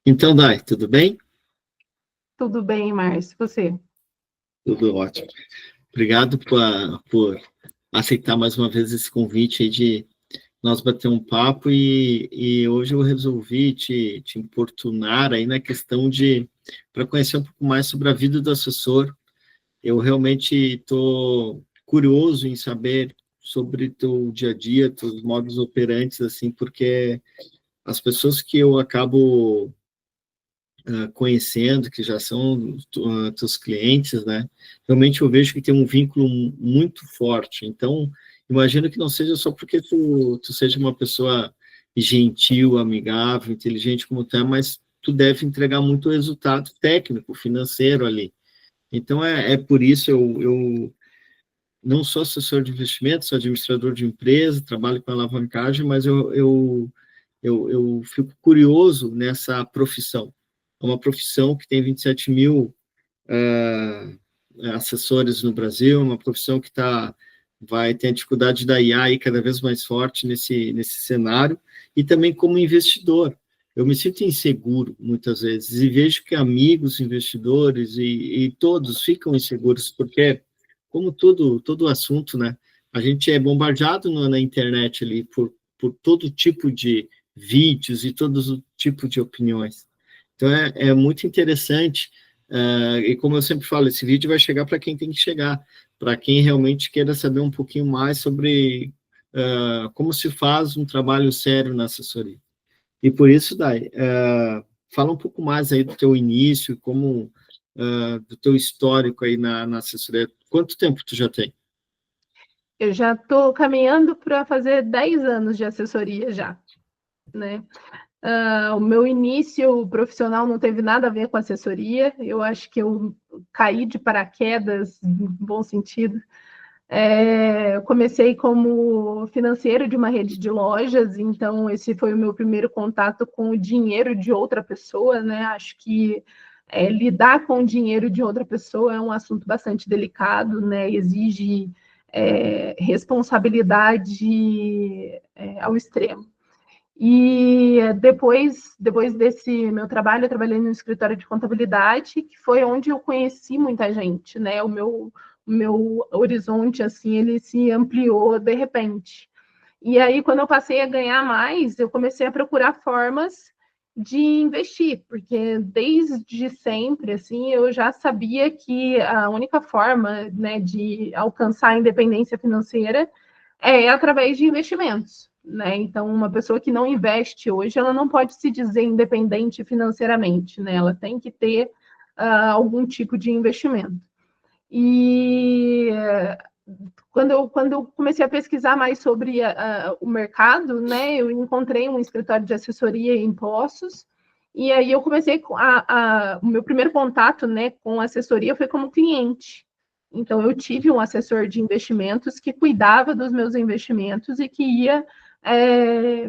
Então, Dai, tudo bem? Tudo bem, Márcio, você? Tudo ótimo. Obrigado por aceitar mais uma vez esse convite aí de nós bater um papo e hoje eu resolvi te importunar aí na questão para conhecer um pouco mais sobre a vida do assessor. Eu realmente estou curioso em saber sobre teu dia a dia, teus modos operantes, assim, porque as pessoas que eu acabo conhecendo, que já são teus clientes, né? Realmente eu vejo que tem um vínculo muito forte. Então, imagino que não seja só porque tu seja uma pessoa gentil, amigável, inteligente como tu é, mas tu deve entregar muito resultado técnico, financeiro ali. Então, é por isso eu não sou assessor de investimento, sou administrador de empresa, trabalho com alavancagem, mas eu fico curioso nessa profissão. É uma profissão que tem 27 mil assessores no Brasil, uma profissão que vai ter a dificuldade da IA aí cada vez mais forte nesse cenário, e também como investidor. Eu me sinto inseguro muitas vezes, e vejo que amigos investidores e todos ficam inseguros, porque, como todo assunto, né, a gente é bombardeado na internet ali por todo tipo de vídeos e todo tipo de opiniões. Então, é muito interessante, e como eu sempre falo, esse vídeo vai chegar para quem tem que chegar, para quem realmente queira saber um pouquinho mais sobre como se faz um trabalho sério na assessoria. E por isso, Dai, fala um pouco mais aí do teu início, do teu histórico aí na assessoria. Quanto tempo tu já tem? Eu já estou caminhando para fazer 10 anos de assessoria já, né? O meu início profissional não teve nada a ver com assessoria, eu acho que eu caí de paraquedas, no bom sentido. Eu comecei como financeiro de uma rede de lojas, então esse foi o meu primeiro contato com o dinheiro de outra pessoa, né? Acho que lidar com o dinheiro de outra pessoa é um assunto bastante delicado, né? Exige responsabilidade ao extremo. E depois desse meu trabalho, eu trabalhei no escritório de contabilidade, que foi onde eu conheci muita gente, né? O meu horizonte, assim, ele se ampliou de repente. E aí, quando eu passei a ganhar mais, eu comecei a procurar formas de investir, porque desde sempre, assim, eu já sabia que a única forma, né, de alcançar a independência financeira é através de investimentos, né? Então, uma pessoa que não investe hoje, ela não pode se dizer independente financeiramente, né? Ela tem que ter algum tipo de investimento. E quando eu comecei a pesquisar mais sobre o mercado, né, eu encontrei um escritório de assessoria em Poços, e aí eu comecei o meu primeiro contato, né, com assessoria foi como cliente. Então eu tive um assessor de investimentos que cuidava dos meus investimentos e que ia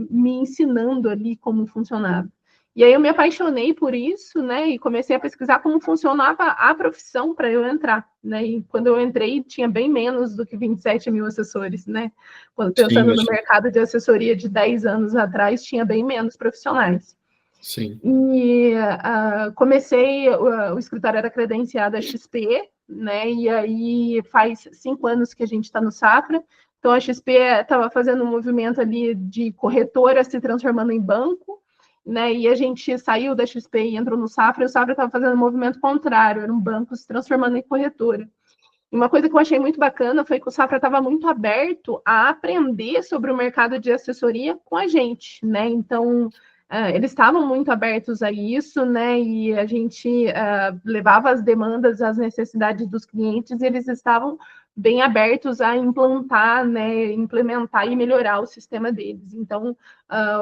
me ensinando ali como funcionava. E aí eu me apaixonei por isso, né? E comecei a pesquisar como funcionava a profissão para eu entrar, né? E quando eu entrei, tinha bem menos do que 27 mil assessores, né? Quando Sim, pensando no imagino. mercado de assessoria de 10 anos atrás, tinha bem menos profissionais. Sim. E comecei, o escritório era credenciado a XP, né? E aí faz 5 anos que a gente está no Safra. Então a XP estava fazendo um movimento ali de corretora se transformando em banco, né? E a gente saiu da XP e entrou no Safra, e o Safra estava fazendo um movimento contrário, era um banco se transformando em corretora. E uma coisa que eu achei muito bacana foi que o Safra estava muito aberto a aprender sobre o mercado de assessoria com a gente, né? Então, eles estavam muito abertos a isso, né? E a gente levava as demandas, as necessidades dos clientes, e eles estavam bem abertos a implantar, né? Implementar e melhorar o sistema deles. Então,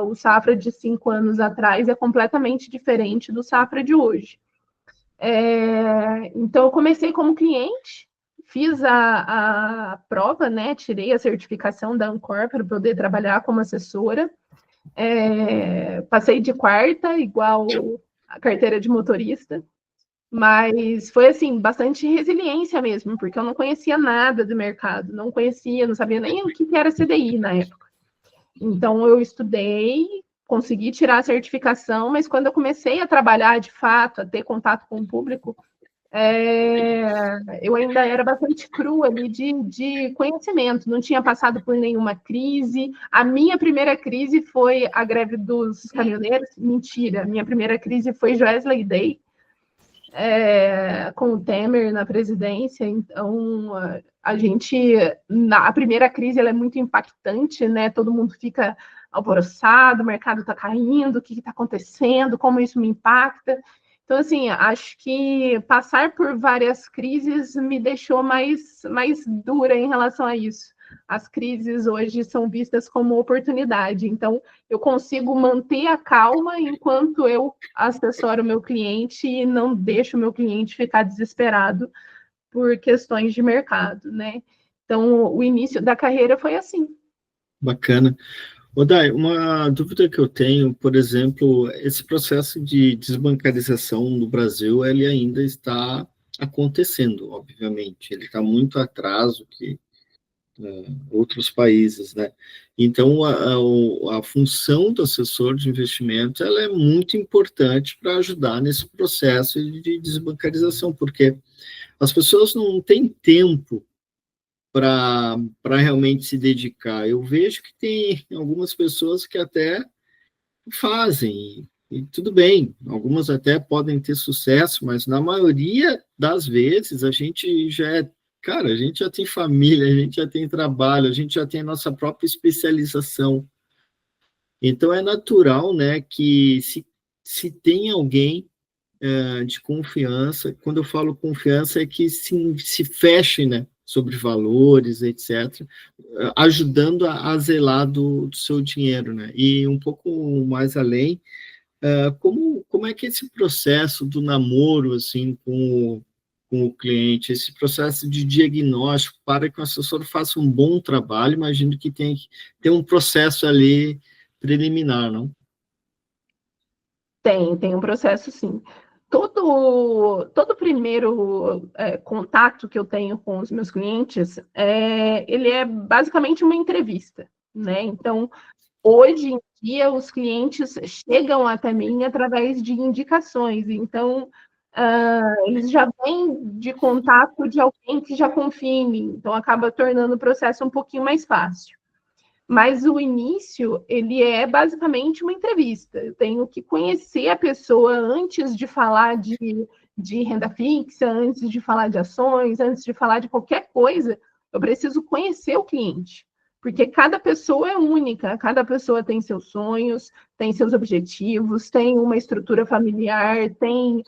o Safra de 5 anos atrás é completamente diferente do Safra de hoje. Então, eu comecei como cliente, fiz a prova, né? Tirei a certificação da Ancor para poder trabalhar como assessora. Passei de quarta, igual a carteira de motorista, mas foi assim, bastante resiliência mesmo, porque eu não conhecia nada do mercado, não sabia nem o que era CDI na época. Então, eu estudei, consegui tirar a certificação, mas quando eu comecei a trabalhar de fato, a ter contato com o público, eu ainda era bastante crua ali de conhecimento, não tinha passado por nenhuma crise. A minha primeira crise foi a greve dos caminhoneiros. Mentira, minha primeira crise foi Joesley Day, com o Temer na presidência. Então, a primeira crise ela é muito impactante, né? Todo mundo fica alvoroçado, o mercado está caindo, o que está acontecendo, como isso me impacta. Então, assim, acho que passar por várias crises me deixou mais dura em relação a isso. As crises hoje são vistas como oportunidade, então eu consigo manter a calma enquanto eu assessoro o meu cliente e não deixo o meu cliente ficar desesperado por questões de mercado, né? Então, o início da carreira foi assim. Bacana. Dai, uma dúvida que eu tenho, por exemplo, esse processo de desbancarização no Brasil, ele ainda está acontecendo, obviamente. Ele está muito atrás do que outros países, né? Então, a função do assessor de investimento, ela é muito importante para ajudar nesse processo de desbancarização, porque as pessoas não têm tempo para realmente se dedicar. Eu vejo que tem algumas pessoas que até fazem, e tudo bem, algumas até podem ter sucesso, mas na maioria das vezes a gente a gente já tem família, a gente já tem trabalho, a gente já tem a nossa própria especialização. Então é natural, né, que se tem alguém de confiança, quando eu falo confiança é que se feche, né, sobre valores, etc., ajudando a zelar do seu dinheiro, né? E um pouco mais além, como é que esse processo do namoro, assim, com o cliente, esse processo de diagnóstico para que o assessor faça um bom trabalho, imagino que tem que ter um processo ali preliminar, não? Tem um processo, sim. Todo primeiro contato que eu tenho com os meus clientes, ele é basicamente uma entrevista, né? Então, hoje em dia, os clientes chegam até mim através de indicações. Então, eles já vêm de contato de alguém que já confia em mim. Então, acaba tornando o processo um pouquinho mais fácil. Mas o início, ele é basicamente uma entrevista. Eu tenho que conhecer a pessoa antes de falar de renda fixa, antes de falar de ações, antes de falar de qualquer coisa. Eu preciso conhecer o cliente, porque cada pessoa é única, cada pessoa tem seus sonhos, tem seus objetivos, tem uma estrutura familiar, tem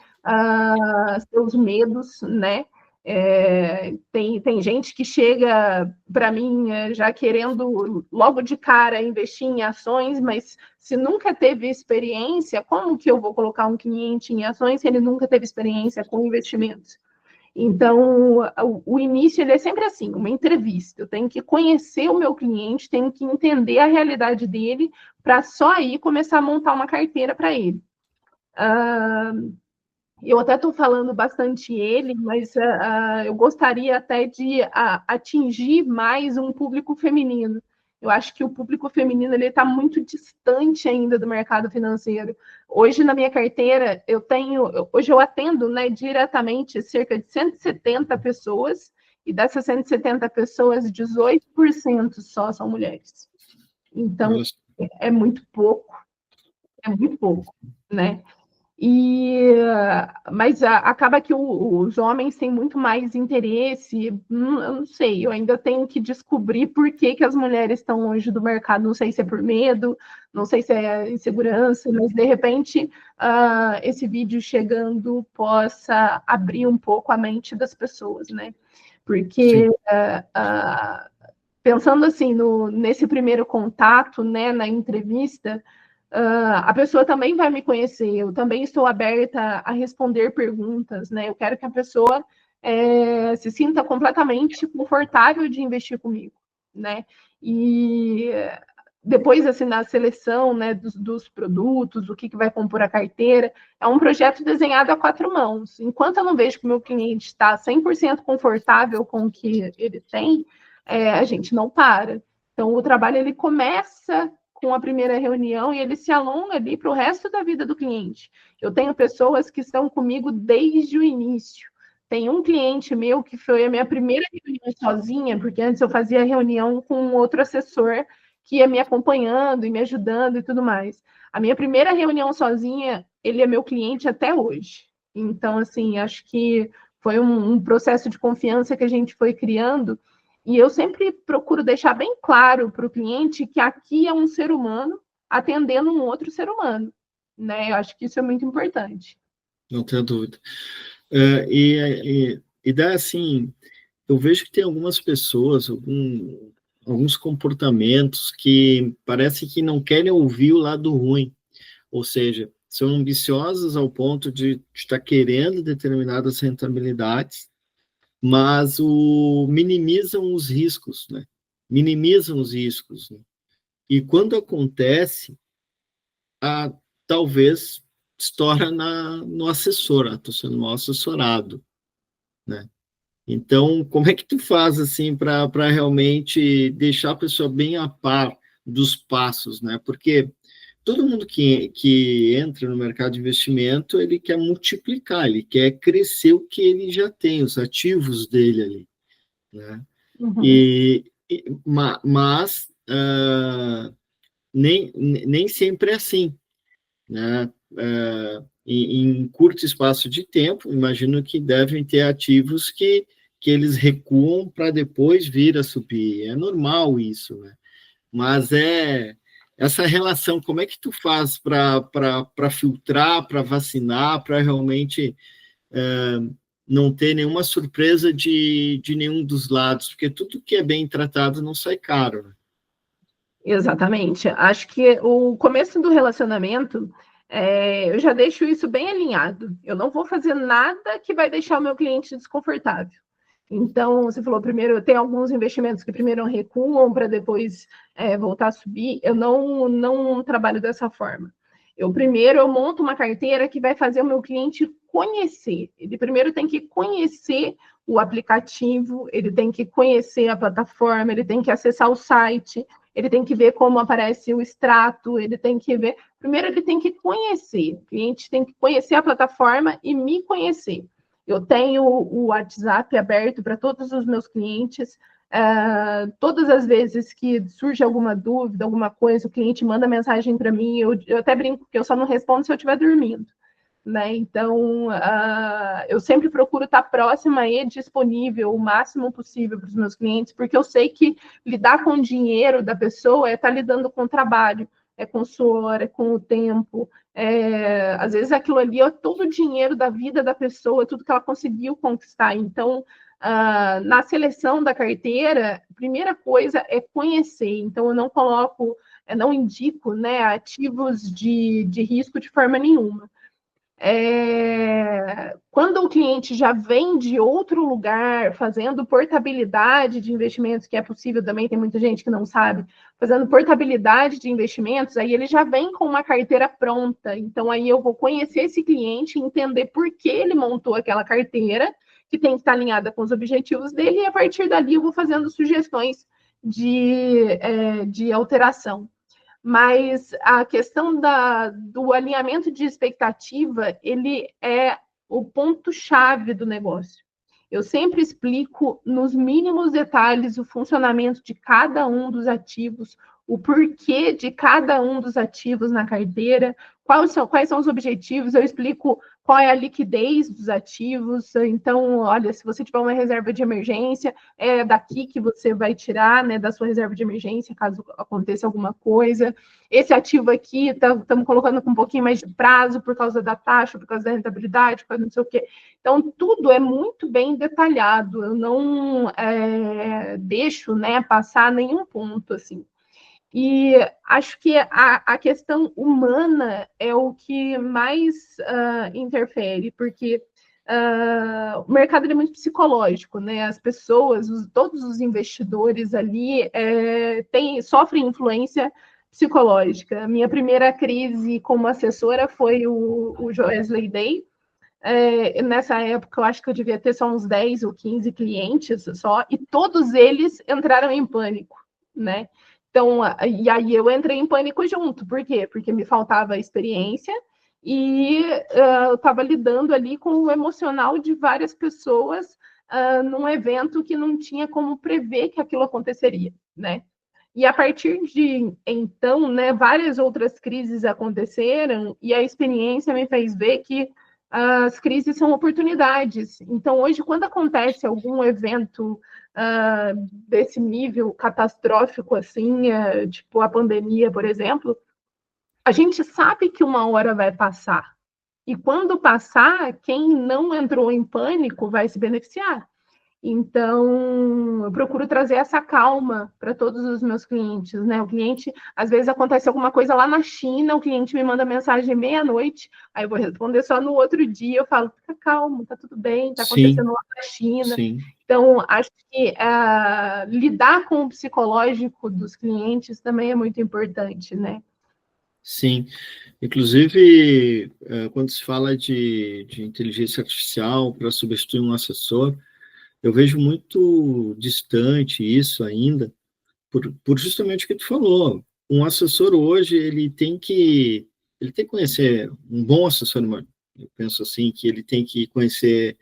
seus medos, né? Tem gente que chega para mim já querendo logo de cara investir em ações, mas se nunca teve experiência, como que eu vou colocar um cliente em ações se ele nunca teve experiência com investimentos? Então, o início ele é sempre assim, uma entrevista. Eu tenho que conhecer o meu cliente, tenho que entender a realidade dele, para só aí começar a montar uma carteira para ele. Eu até estou falando bastante ele, mas eu gostaria até de atingir mais um público feminino. Eu acho que o público feminino está muito distante ainda do mercado financeiro. Hoje, na minha carteira, hoje eu atendo, né, diretamente cerca de 170 pessoas, e dessas 170 pessoas, 18% só são mulheres. Então, é muito pouco, né? Mas acaba que os homens têm muito mais interesse. Eu não sei, eu ainda tenho que descobrir por que as mulheres estão longe do mercado. Não sei se é por medo, não sei se é insegurança, mas de repente esse vídeo chegando possa abrir um pouco a mente das pessoas, né? Porque pensando assim nesse primeiro contato, né, na entrevista, a pessoa também vai me conhecer, eu também estou aberta a responder perguntas, né? Eu quero que a pessoa se sinta completamente confortável de investir comigo, né? E depois, assim, na seleção, né, dos produtos, o que vai compor a carteira, é um projeto desenhado a 4 mãos. Enquanto eu não vejo que o meu cliente está 100% confortável com o que ele tem, a gente não para. Então, o trabalho ele começa com a primeira reunião e ele se alonga ali para o resto da vida do cliente. Eu tenho pessoas que estão comigo desde o início. Tem um cliente meu que foi a minha primeira reunião sozinha, porque antes eu fazia reunião com outro assessor que ia me acompanhando e me ajudando e tudo mais. A minha primeira reunião sozinha, ele é meu cliente até hoje. Então, assim, acho que foi um processo de confiança que a gente foi criando. E eu sempre procuro deixar bem claro para o cliente que aqui é um ser humano atendendo um outro ser humano, né? Eu acho que isso é muito importante. Não tenho dúvida. E dá assim, eu vejo que tem algumas pessoas, alguns comportamentos que parece que não querem ouvir o lado ruim, ou seja, são ambiciosos ao ponto de estar querendo determinadas rentabilidades, mas minimizam os riscos, né? Minimizam os riscos, né? E quando acontece, talvez estoura no assessor, estou sendo mal assessorado, né? Então, como é que tu faz assim para realmente deixar a pessoa bem a par dos passos, né? Porque todo mundo que entra no mercado de investimento, ele quer multiplicar, ele quer crescer o que ele já tem, os ativos dele ali, né? Uhum. Mas nem sempre é assim, né? Em curto espaço de tempo, imagino que devem ter ativos que eles recuam para depois vir a subir. É normal isso, né? Mas essa relação, como é que tu faz para filtrar, para vacinar, para realmente não ter nenhuma surpresa de nenhum dos lados? Porque tudo que é bem tratado não sai caro, né? Exatamente. Acho que o começo do relacionamento, eu já deixo isso bem alinhado. Eu não vou fazer nada que vai deixar o meu cliente desconfortável. Então, você falou primeiro, tem alguns investimentos que primeiro recuam para depois voltar a subir. Eu não trabalho dessa forma. Eu monto uma carteira que vai fazer o meu cliente conhecer. Ele primeiro tem que conhecer o aplicativo, ele tem que conhecer a plataforma, ele tem que acessar o site, ele tem que ver como aparece o extrato, ele tem que ver. Primeiro, ele tem que conhecer. O cliente tem que conhecer a plataforma e me conhecer. Eu tenho o WhatsApp aberto para todos os meus clientes. Todas as vezes que surge alguma dúvida, alguma coisa, o cliente manda mensagem para mim. Eu até brinco que eu só não respondo se eu estiver dormindo. Né? Então, eu sempre procuro estar próxima e disponível o máximo possível para os meus clientes, porque eu sei que lidar com o dinheiro da pessoa é estar lidando com o trabalho, é com o suor, é com o tempo. Às vezes aquilo ali é todo o dinheiro da vida da pessoa, tudo que ela conseguiu conquistar. Então, na seleção da carteira, a primeira coisa é conhecer. Então, eu não coloco, não indico, né, ativos de risco de forma nenhuma. Quando o cliente já vem de outro lugar, fazendo portabilidade de investimentos, que é possível também, tem muita gente que não sabe, fazendo portabilidade de investimentos, aí ele já vem com uma carteira pronta. Então, aí eu vou conhecer esse cliente, entender por que ele montou aquela carteira, que tem que estar alinhada com os objetivos dele, e a partir dali eu vou fazendo sugestões de alteração. Mas a questão do alinhamento de expectativa, ele é o ponto-chave do negócio. Eu sempre explico nos mínimos detalhes o funcionamento de cada um dos ativos, o porquê de cada um dos ativos na carteira, quais são os objetivos, eu explico qual é a liquidez dos ativos. Então, olha, se você tiver uma reserva de emergência, é daqui que você vai tirar, né, da sua reserva de emergência, caso aconteça alguma coisa. Esse ativo aqui, estamos colocando com um pouquinho mais de prazo por causa da taxa, por causa da rentabilidade, por causa não sei o quê. Então, tudo é muito bem detalhado, eu não deixo, né, passar nenhum ponto, assim. E acho que a questão humana é o que mais interfere, porque o mercado é muito psicológico, né? As pessoas, todos os investidores ali sofrem influência psicológica. A minha primeira crise como assessora foi o Joesley Day. Nessa época, eu acho que eu devia ter só uns 10 ou 15 clientes só, e todos eles entraram em pânico, né? Então, e aí eu entrei em pânico junto. Por quê? Porque me faltava experiência e eu estava lidando ali com o emocional de várias pessoas num evento que não tinha como prever que aquilo aconteceria, né? E a partir de então, né, várias outras crises aconteceram e a experiência me fez ver que as crises são oportunidades. Então, hoje, quando acontece algum evento desse nível catastrófico, assim, tipo a pandemia, por exemplo, a gente sabe que uma hora vai passar. E quando passar, quem não entrou em pânico vai se beneficiar. Então, eu procuro trazer essa calma para todos os meus clientes, né? O cliente, às vezes acontece alguma coisa lá na China, o cliente me manda mensagem meia-noite, aí eu vou responder só no outro dia, eu falo, fica calmo, tá tudo bem, tá acontecendo lá na China. Sim. Então, acho que lidar com o psicológico dos clientes também é muito importante, né? Sim. Inclusive, quando se fala de inteligência artificial para substituir um assessor, eu vejo muito distante isso ainda, por justamente o que tu falou. Um assessor hoje, ele tem que conhecer, um bom assessor, mano, eu penso assim, que ele tem que conhecer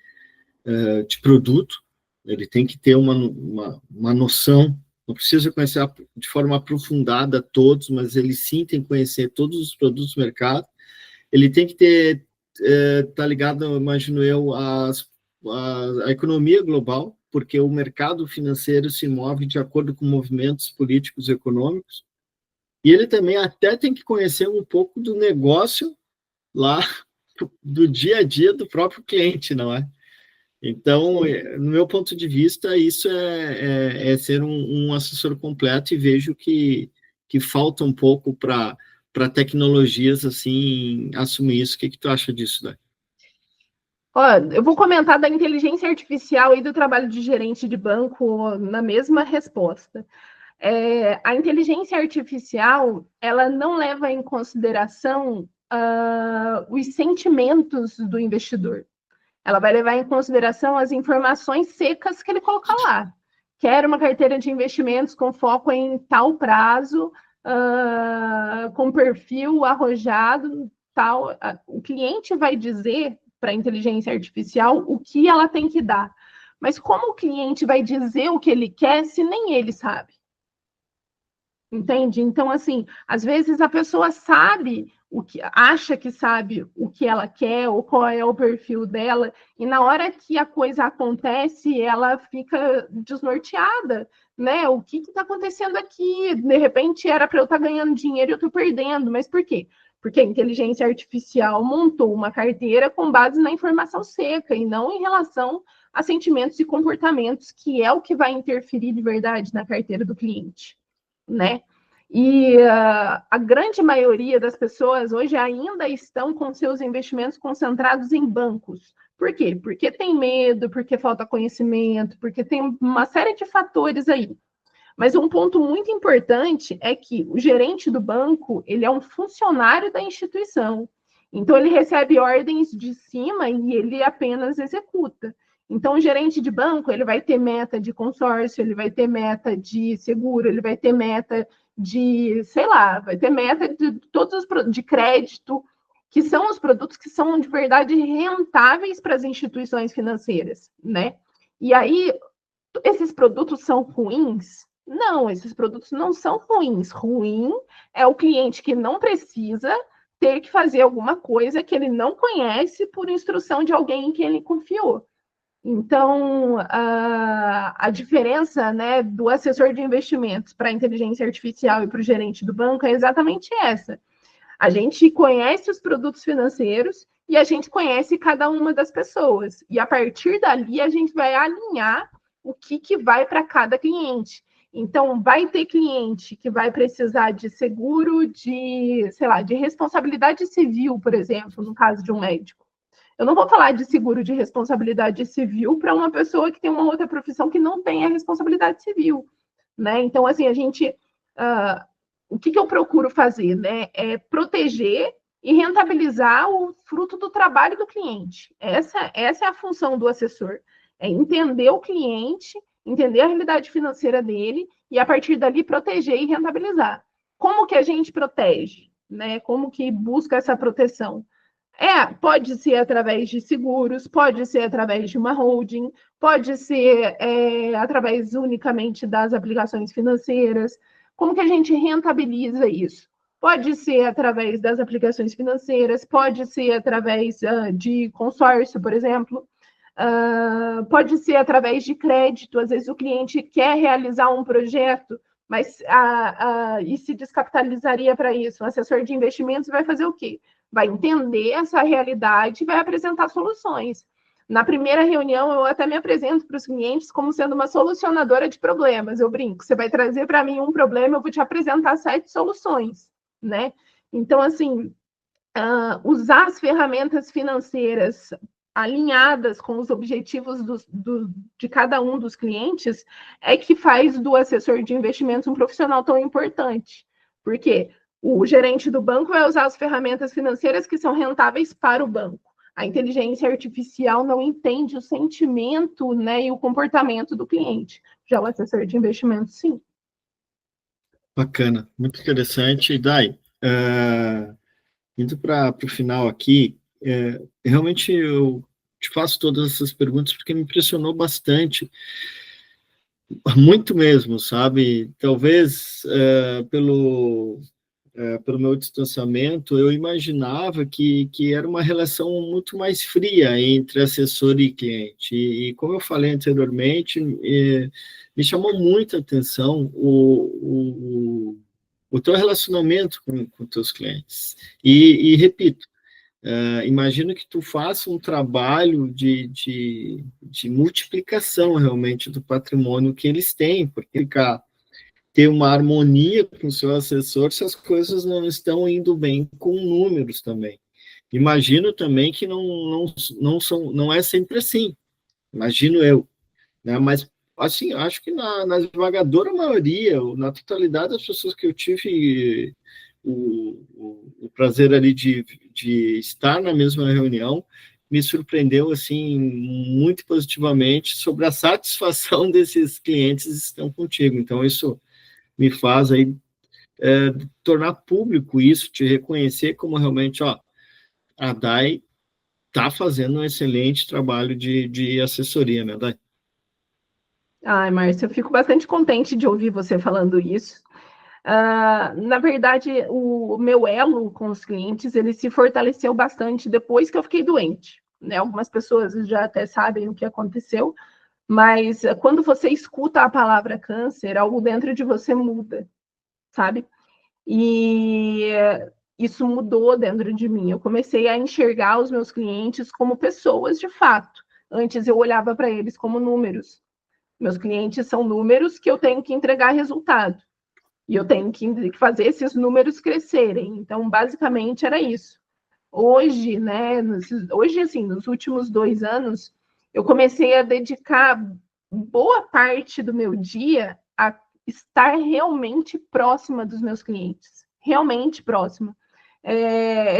de produto, ele tem que ter uma noção, não precisa conhecer de forma aprofundada todos, mas ele sim tem que conhecer todos os produtos do mercado, ele tem que ter, tá ligado, imagino eu, a economia global, porque o mercado financeiro se move de acordo com movimentos políticos e econômicos, e ele também até tem que conhecer um pouco do negócio lá, do dia a dia do próprio cliente, não é? Então, no meu ponto de vista, isso é ser um assessor completo, e vejo que falta um pouco para tecnologias assim assumir isso. O que tu acha disso, né? Ó, eu vou comentar da inteligência artificial e do trabalho de gerente de banco na mesma resposta. A inteligência artificial, ela não leva em consideração os sentimentos do investidor. Ela vai levar em consideração as informações secas que ele colocar lá. Quero uma carteira de investimentos com foco em tal prazo, com perfil arrojado, tal. O cliente vai dizer para a inteligência artificial o que ela tem que dar. Mas como o cliente vai dizer o que ele quer se nem ele sabe? Entende? Então, assim, às vezes a pessoa sabe o que acha que sabe o que ela quer ou qual é o perfil dela, e na hora que a coisa acontece, ela fica desnorteada, né? O que está acontecendo aqui? De repente era para eu estar ganhando dinheiro e eu estou perdendo, mas por quê? Porque a inteligência artificial montou uma carteira com base na informação seca e não em relação a sentimentos e comportamentos, que é o que vai interferir de verdade na carteira do cliente, né? E a grande maioria das pessoas hoje ainda estão com seus investimentos concentrados em bancos. Por quê? Porque tem medo, porque falta conhecimento, porque tem uma série de fatores aí. Mas um ponto muito importante é que o gerente do banco, ele é um funcionário da instituição. Então, ele recebe ordens de cima e ele apenas executa. Então, o gerente de banco, ele vai ter meta de consórcio, ele vai ter meta de seguro, ele vai ter meta de, sei lá, vai ter meta de todos os de crédito, que são os produtos que são de verdade rentáveis para as instituições financeiras, né? E aí, esses produtos são ruins? Não, esses produtos não são ruins. Ruim é o cliente que não precisa ter que fazer alguma coisa que ele não conhece por instrução de alguém em quem ele confiou. Então, a diferença, né, do assessor de investimentos para a inteligência artificial e para o gerente do banco é exatamente essa. A gente conhece os produtos financeiros e a gente conhece cada uma das pessoas. E a partir dali, a gente vai alinhar o que vai para cada cliente. Então, vai ter cliente que vai precisar de seguro de, sei lá, de responsabilidade civil, por exemplo, no caso de um médico. Eu não vou falar de seguro de responsabilidade civil para uma pessoa que tem uma outra profissão que não tem a responsabilidade civil, né? Então, assim, a gente... o que eu procuro fazer, né? É proteger e rentabilizar o fruto do trabalho do cliente. Essa é a função do assessor. É entender o cliente entender a realidade financeira dele e, a partir dali, proteger e rentabilizar. Como que a gente protege? Né? Como que busca essa proteção? Pode ser através de seguros, pode ser através de uma holding, pode ser através unicamente das aplicações financeiras. Como que a gente rentabiliza isso? Pode ser através das aplicações financeiras, pode ser através de consórcio, por exemplo, pode ser através de crédito. Às vezes o cliente quer realizar um projeto, mas e se descapitalizaria para isso. O assessor de investimentos vai fazer o quê? Vai entender essa realidade e vai apresentar soluções. Na primeira reunião, eu até me apresento para os clientes como sendo uma solucionadora de problemas. Eu brinco, você vai trazer para mim um problema, eu vou te apresentar 7 soluções, né? Então, assim, usar as ferramentas financeiras alinhadas com os objetivos de cada um dos clientes é que faz do assessor de investimentos um profissional tão importante. Por quê? O gerente do banco vai usar as ferramentas financeiras que são rentáveis para o banco. A inteligência artificial não entende o sentimento, né, e o comportamento do cliente. Já o assessor de investimentos, sim. Bacana, muito interessante. Dai, indo para o final aqui, realmente eu te faço todas essas perguntas porque me impressionou bastante, muito mesmo, sabe? Talvez pelo meu distanciamento, eu imaginava que era uma relação muito mais fria entre assessor e cliente. E como eu falei anteriormente, me chamou muita atenção o teu relacionamento com teus clientes. E repito, imagino que tu faça um trabalho de multiplicação realmente do patrimônio que eles têm, porque ter uma harmonia com o seu assessor se as coisas não estão indo bem com números também. Imagino também que não é sempre assim, imagino eu, né? Mas assim, acho que na esmagadora maioria, na totalidade das pessoas que eu tive o prazer ali de estar na mesma reunião, me surpreendeu assim muito positivamente sobre a satisfação desses clientes que estão contigo. Então isso me faz aí tornar público isso, te reconhecer como realmente, a Dai está fazendo um excelente trabalho de assessoria, né, Dai? Ai, Márcia, eu fico bastante contente de ouvir você falando isso. Na verdade, o meu elo com os clientes, ele se fortaleceu bastante depois que eu fiquei doente, né? Algumas pessoas já até sabem o que aconteceu, mas quando você escuta a palavra câncer, algo dentro de você muda, sabe? E isso mudou dentro de mim. Eu comecei a enxergar os meus clientes como pessoas de fato. Antes eu olhava para eles como números. Meus clientes são números que eu tenho que entregar resultado. E eu tenho que fazer esses números crescerem. Então, basicamente, era isso. Hoje, né, assim, nos últimos 2 anos, eu comecei a dedicar boa parte do meu dia a estar realmente próxima dos meus clientes. Realmente próxima.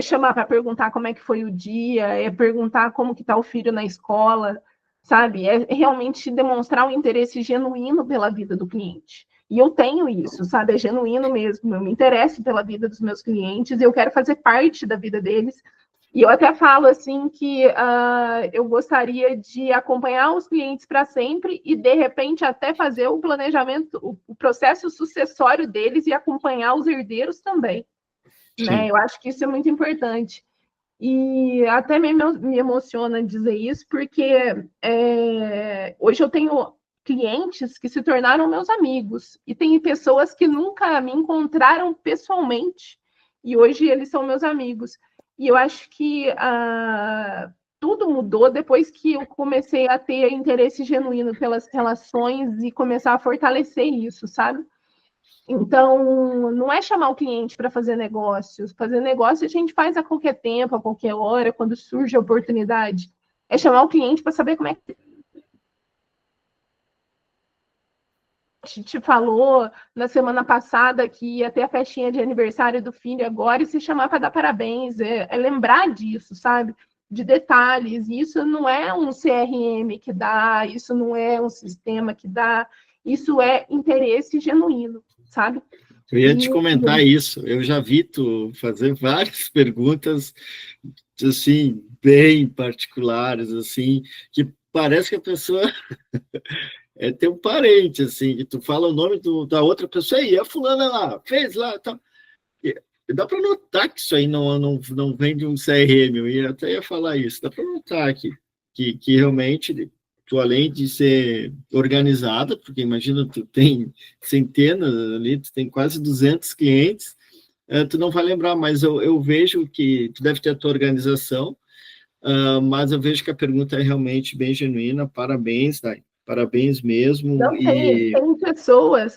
Chamar para perguntar como é que foi o dia, perguntar como que está o filho na escola, sabe? É realmente demonstrar um interesse genuíno pela vida do cliente. E eu tenho isso, sabe? É genuíno mesmo. Eu me interesso pela vida dos meus clientes, eu quero fazer parte da vida deles. E eu até falo assim que eu gostaria de acompanhar os clientes para sempre e, de repente, até fazer o planejamento, o processo sucessório deles e acompanhar os herdeiros também. Né? Eu acho que isso é muito importante. E até me emociona dizer isso, porque hoje eu tenho clientes que se tornaram meus amigos, e tem pessoas que nunca me encontraram pessoalmente, e hoje eles são meus amigos. E eu acho que tudo mudou depois que eu comecei a ter interesse genuíno pelas relações e começar a fortalecer isso, sabe? Então, não é chamar o cliente para fazer negócios. Fazer negócio a gente faz a qualquer tempo, a qualquer hora, quando surge a oportunidade. É chamar o cliente para saber como é que te falou na semana passada que ia ter a festinha de aniversário do filho agora e se chamar para dar parabéns. É lembrar disso, sabe? de detalhes. Isso não é um CRM que dá, isso não é um sistema que dá, isso é interesse genuíno, sabe? Eu ia te comentar isso. Eu já vi tu fazer várias perguntas, assim, bem particulares, assim, que parece que a pessoa é teu parente, assim, que tu fala o nome da outra pessoa, e a fulana lá, fez lá, tá. Dá para notar que isso aí não vem de um CRM, eu até ia falar isso, dá para notar que realmente tu, além de ser organizada, porque imagina, tu tem centenas ali, tu tem quase 200 clientes, tu não vai lembrar, mas eu vejo que tu deve ter a tua organização, mas eu vejo que a pergunta é realmente bem genuína, parabéns, Dai, parabéns mesmo, Não,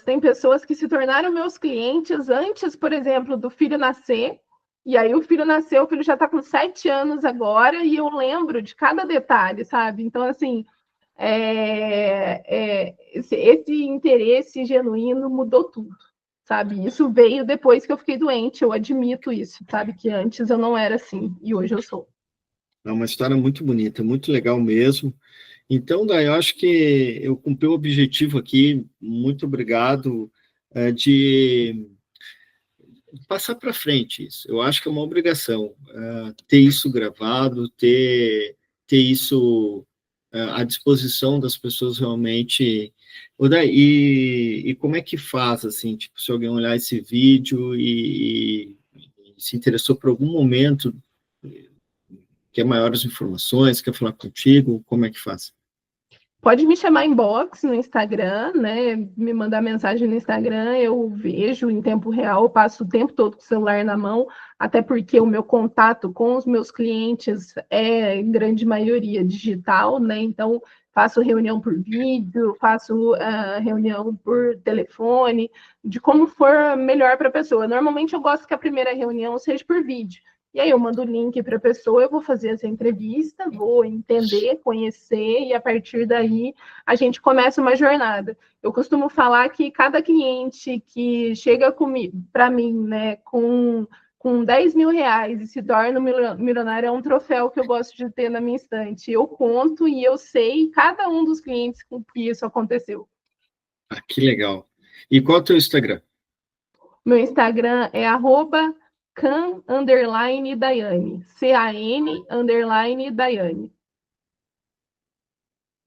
tem pessoas que se tornaram meus clientes antes, por exemplo, do filho nascer, e aí o filho nasceu, o filho já está com 7 anos agora, e eu lembro de cada detalhe, sabe? Então, assim, esse interesse genuíno mudou tudo, sabe? Isso veio depois que eu fiquei doente, eu admito isso, sabe? Que antes eu não era assim, e hoje eu sou. é uma história muito bonita, muito legal mesmo. Então, Dai, eu acho que eu cumpri o objetivo aqui. Muito obrigado, de passar para frente isso. Eu acho que é uma obrigação, ter isso gravado, ter isso, à disposição das pessoas realmente. Ô, Dai, e como é que faz, assim, tipo, se alguém olhar esse vídeo e se interessou por algum momento, quer maiores informações, quer falar contigo, como é que faz? Pode me chamar inbox no Instagram, né? Me mandar mensagem no Instagram, eu vejo em tempo real, eu passo o tempo todo com o celular na mão, até porque o meu contato com os meus clientes é, em grande maioria, digital, né? Então, faço reunião por vídeo, faço reunião por telefone, de como for melhor para a pessoa. Normalmente, eu gosto que a primeira reunião seja por vídeo. E aí eu mando o link para a pessoa, eu vou fazer essa entrevista, vou entender, conhecer, e a partir daí a gente começa uma jornada. Eu costumo falar que cada cliente que chega para mim, né, com 10 mil reais e se torna milionário é um troféu que eu gosto de ter na minha estante. Eu conto e eu sei cada um dos clientes com que isso aconteceu. Ah, que legal. E qual é o teu Instagram? Meu Instagram é @can_Daiane, CAN_Daiane.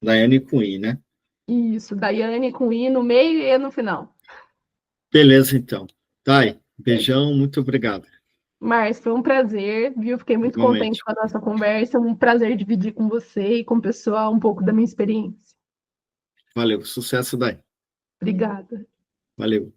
Daiane com I, né? Isso, Daiane com I no meio e no final. Beleza, então. Dai, beijão, muito obrigado. Márcio, foi um prazer, viu? Fiquei muito contente Igualmente. com a nossa conversa. Um prazer dividir com você e com o pessoal um pouco da minha experiência. Valeu, sucesso, Dai. Obrigada. Valeu.